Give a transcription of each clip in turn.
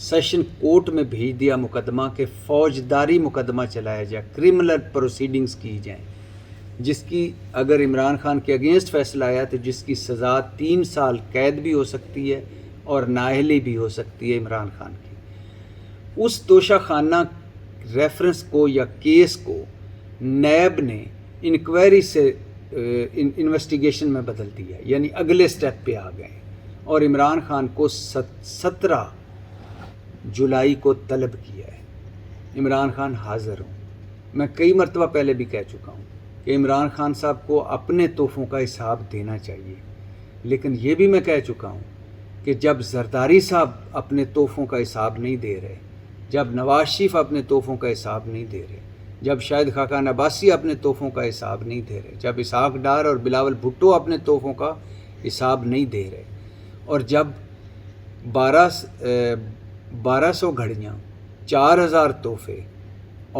Session court میں بھیج دیا مقدمہ کہ فوجداری مقدمہ چلایا جائے، کرمنل پروسیڈنگز کی جائیں، جس کی اگر عمران خان کے اگینسٹ فیصلہ آیا تو جس کی سزا 3 سال قید بھی ہو سکتی ہے اور نااہلی بھی ہو سکتی ہے عمران خان کی۔ اس توشہ خانہ ریفرنس کو یا کیس کو نیب نے انکوائری سے انویسٹیگیشن میں بدل دیا، یعنی اگلے سٹیپ پہ آ گئے اور عمران خان کو 17 جولائی کو طلب کیا ہے۔ عمران خان حاضر ہوں۔ میں کئی مرتبہ پہلے بھی کہہ چکا ہوں کہ عمران خان صاحب کو اپنے تحفوں کا حساب دینا چاہیے، لیکن یہ بھی میں کہہ چکا ہوں کہ جب زرداری صاحب اپنے تحفوں کا حساب نہیں دے رہے، جب نواز شریف اپنے تحفوں کا حساب نہیں دے رہے، جب شاہد خاقان عباسی اپنے تحفوں کا حساب نہیں دے رہے، جب اسحاق ڈار اور بلاول بھٹو اپنے تحفوں کا حساب نہیں دے رہے، اور جب 1200 گھڑیاں، 4000 تحفے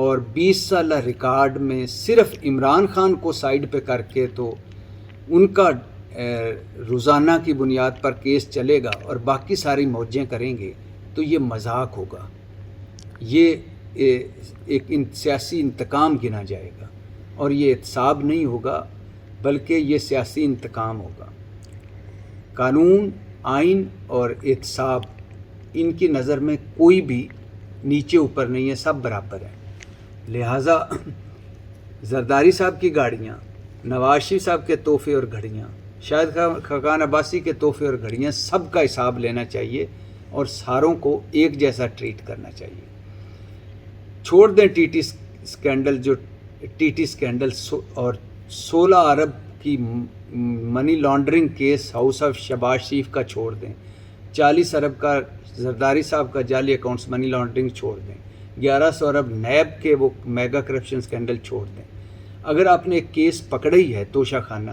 اور 20 سالہ ریکارڈ میں صرف عمران خان کو سائیڈ پہ کر کے تو ان کا روزانہ کی بنیاد پر کیس چلے گا اور باقی ساری موجیں کریں گے تو یہ مذاق ہوگا، یہ ایک سیاسی انتقام گنا جائے گا اور یہ احتساب نہیں ہوگا بلکہ یہ سیاسی انتقام ہوگا۔ قانون، آئین اور احتساب ان کی نظر میں کوئی بھی نیچے اوپر نہیں ہے، سب برابر ہیں۔ لہٰذا زرداری صاحب کی گاڑیاں، نواز شریف صاحب کے تحفے اور گھڑیاں، شاہد خاقان عباسی کے تحفے اور گھڑیاں، سب کا حساب لینا چاہیے اور ساروں کو ایک جیسا ٹریٹ کرنا چاہیے۔ چھوڑ دیں ٹی ٹی اسکینڈل، جو ٹی ٹی اسکینڈل اور 16 ارب کی money laundering case house of Shahbaz Sharif کا چھوڑ دیں، 40 ارب کا زرداری صاحب کا جعلی اکاؤنٹس منی لانڈرنگ چھوڑ دیں، 1100 ارب نیب کے وہ میگا کرپشن اسکینڈل چھوڑ دیں۔ اگر آپ نے ایک کیس پکڑا ہی ہے توشہ خانہ،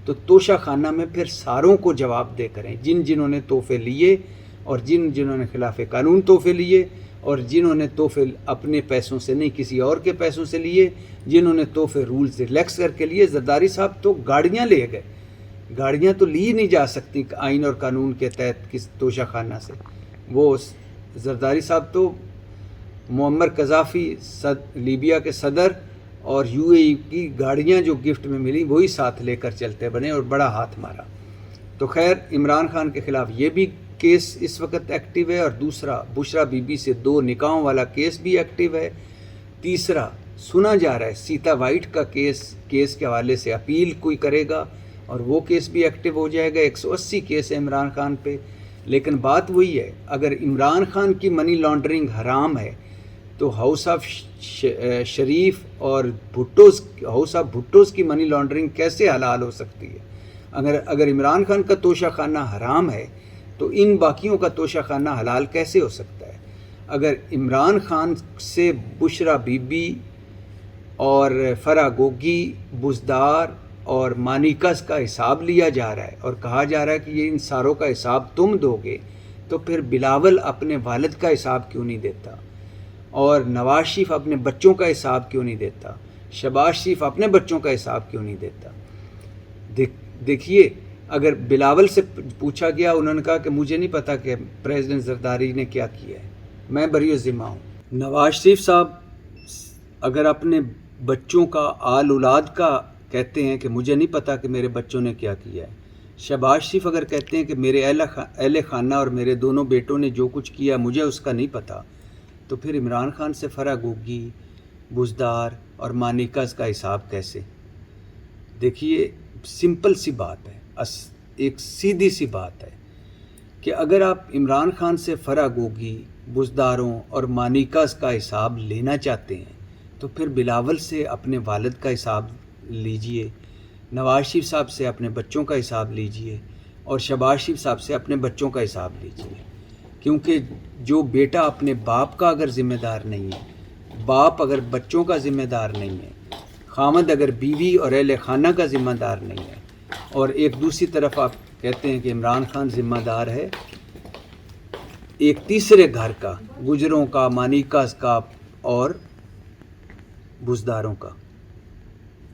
تو توشہ خانہ میں پھر ساروں کو جواب دہ کریں، جنہوں نے تحفے لیے اور جنہوں نے خلاف قانون تحفے لیے اور جنہوں نے تحفے اپنے پیسوں سے نہیں کسی اور کے پیسوں سے لیے، جنہوں نے تحفے رولز ریلیکس کر کے لیے۔ زرداری صاحب تو گاڑیاں لے گئے، گاڑیاں تو لی نہیں جا سکتی آئین اور قانون کے تحت کس توشہ خانہ سے۔ وہ زرداری صاحب تو معمر قذافی لیبیا کے صدر اور یو اے ای کی گاڑیاں جو گفٹ میں ملی وہی ساتھ لے کر چلتے بنے اور بڑا ہاتھ مارا۔ تو خیر، عمران خان کے خلاف یہ بھی کیس اس وقت ایکٹیو ہے، اور دوسرا بشرا بی بی سے 2 نکاحوں والا کیس بھی ایکٹیو ہے۔ تیسرا سنا جا رہا ہے سیتا وائٹ کا کیس کے حوالے سے اپیل کوئی کرے گا اور وہ کیس بھی ایکٹیو ہو جائے گا۔ 180 کیس ہے عمران خان پہ، لیکن بات وہی ہے، اگر عمران خان کی منی لانڈرنگ حرام ہے تو ہاؤس آف شریف اور ہاؤس آف بھٹوز کی منی لانڈرنگ کیسے حلال ہو سکتی ہے؟ اگر عمران خان کا توشہ خانہ حرام ہے تو ان باقیوں کا توشہ خانہ حلال کیسے ہو سکتا ہے؟ اگر عمران خان سے بشرا بی بی اور فرح گوگی، بزدار اور مانیکس کا حساب لیا جا رہا ہے اور کہا جا رہا ہے کہ یہ ان ساروں کا حساب تم دو گے، تو پھر بلاول اپنے والد کا حساب کیوں نہیں دیتا؟ اور نواز شریف اپنے بچوں کا حساب کیوں نہیں دیتا؟ شہباز شریف اپنے بچوں کا حساب کیوں نہیں دیتا؟ دیکھیے، اگر بلاول سے پوچھا گیا، انہوں نے کہا کہ مجھے نہیں پتا کہ پریزیڈنٹ زرداری نے کیا کیا ہے، میں بری ذمہ ہوں۔ نواز شریف صاحب اگر اپنے بچوں کا، آل اولاد کا کہتے ہیں کہ مجھے نہیں پتا کہ میرے بچوں نے کیا کیا ہے، شہباز شریف اگر کہتے ہیں کہ میرے اہل خانہ اور میرے دونوں بیٹوں نے جو کچھ کیا مجھے اس کا نہیں پتا، تو پھر عمران خان سے فرح گوگی، بزدار اور مانیکس کا حساب کیسے؟ دیکھیے، سمپل سی بات ہے، ایک سیدھی سی بات ہے کہ اگر آپ عمران خان سے فرح گوگی، بزداروں اور مانیکس کا حساب لینا چاہتے ہیں تو پھر بلاول سے اپنے والد کا حساب لیجئے، نواز شریف صاحب سے اپنے بچوں کا حساب لیجئے اور شہباز شریف صاحب سے اپنے بچوں کا حساب لیجئے، کیونکہ جو بیٹا اپنے باپ کا اگر ذمہ دار نہیں ہے، باپ اگر بچوں کا ذمہ دار نہیں ہے، خامد اگر بیوی اور اہل خانہ کا ذمہ دار نہیں ہے، اور ایک دوسری طرف آپ کہتے ہیں کہ عمران خان ذمہ دار ہے ایک تیسرے گھر کا، گجروں کا، مانیکس کا اور بزداروں کا۔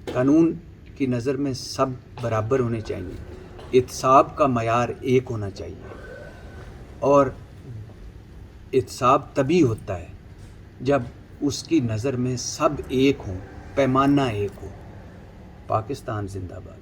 قانون کی نظر میں سب برابر ہونے چاہیے، احتساب کا معیار ایک ہونا چاہیے، اور احتساب تبھی ہوتا ہے جب اس کی نظر میں سب ایک ہوں، پیمانہ ایک ہو۔ پاکستان زندہ باد۔